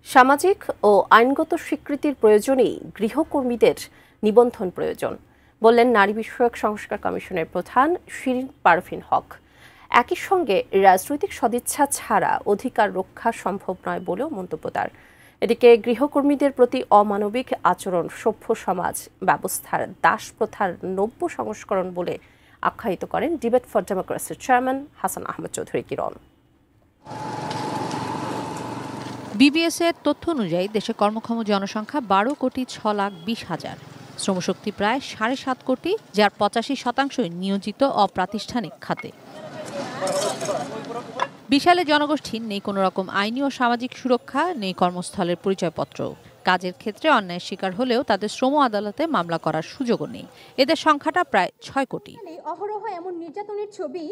সামাজিক ও আইনগত স্বীকৃতির প্রয়োজনেই গৃহকর্মীদের নিবন্ধন প্রয়োজন বললেন নারী বিষয়ক সংস্কার কমিশনের প্রধান শিরিন পারভীন হক। একই সঙ্গে রাজনৈতিক সদিচ্ছা ছাড়া অধিকার রক্ষা সম্ভব নয় বলেও মন্তব্য তার। এদিকে গৃহকর্মীদের প্রতি অমানবিক আচরণ সভ্য সমাজ ব্যবস্থার দাস প্রথার নব্য সংস্করণ বলে আখ্যায়িত করেন ডিবেট ফর ডেমোক্রেসির চেয়ারম্যান হাসান আহমেদ চৌধুরী কিরণ। বিবিএস এর তথ্য অনুযায়ী দেশে কর্মক্ষম জনসংখ্যা 12,06,20,000, শ্রমশক্তি প্রায় 7.5 কোটি, যার 85% নিয়োজিত অপ্রাতিষ্ঠানিক খাতে। বিশালে জনগোষ্ঠীর নেই কোনো রকম আইনি ও সামাজিক সুরক্ষা, নেই কর্মস্থলের পরিচয়পত্র। কাজের ক্ষেত্রে অন্যায়ের শিকার হলেও তাদের শ্রম আদালতে মামলা করার সুযোগও নেই। এদের সংখ্যাটা প্রায় 6 কোটি। অহরহ এমন নির্যাতনের ছবি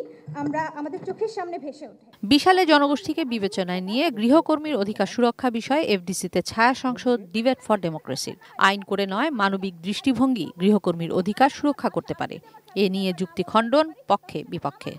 আমরা আমাদের চোখের সামনে ভেসে ওঠে। বিশালে জনগোষ্ঠীকে বিবেচনায় নিয়ে গৃহকর্মীর অধিকার সুরক্ষা বিষয়ে এফডিসিতে ছায়া সংসদ ডিবেট ফর ডেমোক্রেসির। আইন করে নয়, মানবিক দৃষ্টিভঙ্গি গৃহকর্মীর অধিকার সুরক্ষা করতে পারে। এ নিয়ে যুক্তি খণ্ডন পক্ষে বিপক্ষে।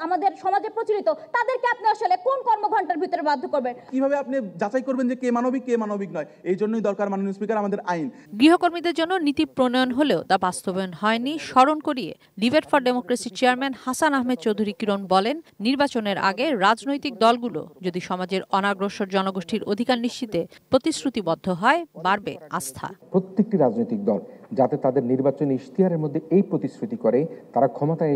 আমাদের সমাজে প্রচলিত, তাদেরকে আপনি আসলে কোন কর্মঘণ্টার ভিতরে বাধ্য করবেন? কিভাবে আপনি যাচাই করবেন যে কে মানবিক কে মানবিক নয়? এই জন্যই দরকার মাননীয় স্পিকার আমাদের আইন। গৃহকর্মীদের জন্য নীতি প্রণয়ন হলেও তা বাস্তবায়ন হয়নি স্মরণ করিয়ে ডিবেট ফর ডেমোক্রেসির চেয়ারম্যান হাসান আহমেদ চৌধুরী কিরণ বলেন, নির্বাচনের আগে রাজনৈতিক দলগুলো যদি সমাজের অনাগ্রসর জনগোষ্ঠীর অধিকার নিশ্চিতে প্রতিশ্রুতিবদ্ধ হয়, বাড়বে আস্থা। প্রত্যেকটি রাজনৈতিক দল যাতে তাদের নির্বাচনী ইশতেহারের মধ্যে এই প্রতিশ্রুতি করে, তারা ক্ষমতায়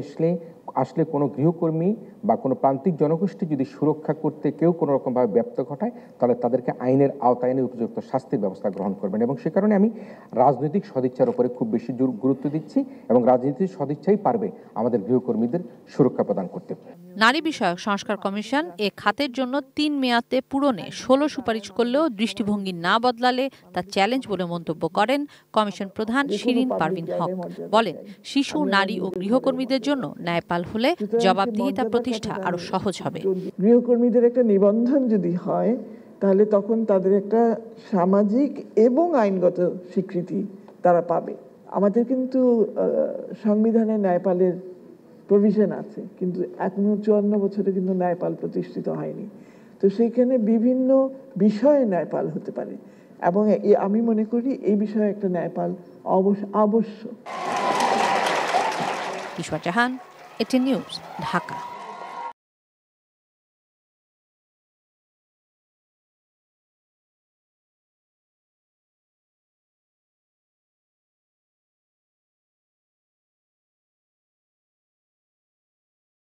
আসলে কোনো গৃহকর্মী বা কোনো প্রান্তিক জনগোষ্ঠী যদি সুরক্ষা করতে কেউ কোনো রকমভাবে ব্যর্থ ঘটায়, তাহলে তাদেরকে আইনের আওতায় এনে উপযুক্ত শাস্তির ব্যবস্থা গ্রহণ করবেন। এবং সে কারণে আমি রাজনৈতিক সদিচ্ছার উপরে খুব বেশি গুরুত্ব দিচ্ছি এবং রাজনীতির সদিচ্ছাই পারবে আমাদের গৃহকর্মীদের সুরক্ষা প্রদান করতে। নারী বিষয়ক সংস্কার কমিশন এ খাতের জন্য 3 মেয়াদে পূরণে 16 সুপারিশ করলেও দৃষ্টিভঙ্গি না বদলালে তা চ্যালেঞ্জ বলে মন্তব্য করেন কমিশন প্রধান শিরিন পারভীন হক। বলেন, শিশু, নারী ও গৃহকর্মীদের জন্য ন্যায়পাল হলে জবাবদিহিতা প্রতিষ্ঠা আরো সহজ হবে। গৃহকর্মীদের একটা নিবন্ধন যদি হয়, তাহলে তখন তাদের একটা সামাজিক এবং আইনগত স্বীকৃতি তারা পাবে। আমাদের কিন্তু সংবিধানে ন্যায়পালের প্রভিশন আছে, কিন্তু এখনো 54 বছরে কিন্তু ন্যায়পাল প্রতিষ্ঠিত হয়নি। তো সেইখানে বিভিন্ন বিষয়ে ন্যায়পাল হতে পারে এবং আমি মনে করি এই বিষয়ে একটা ন্যায়পাল আবশ্যক। ইশওয়া জাহান, এটিএন নিউজ, ঢাকা।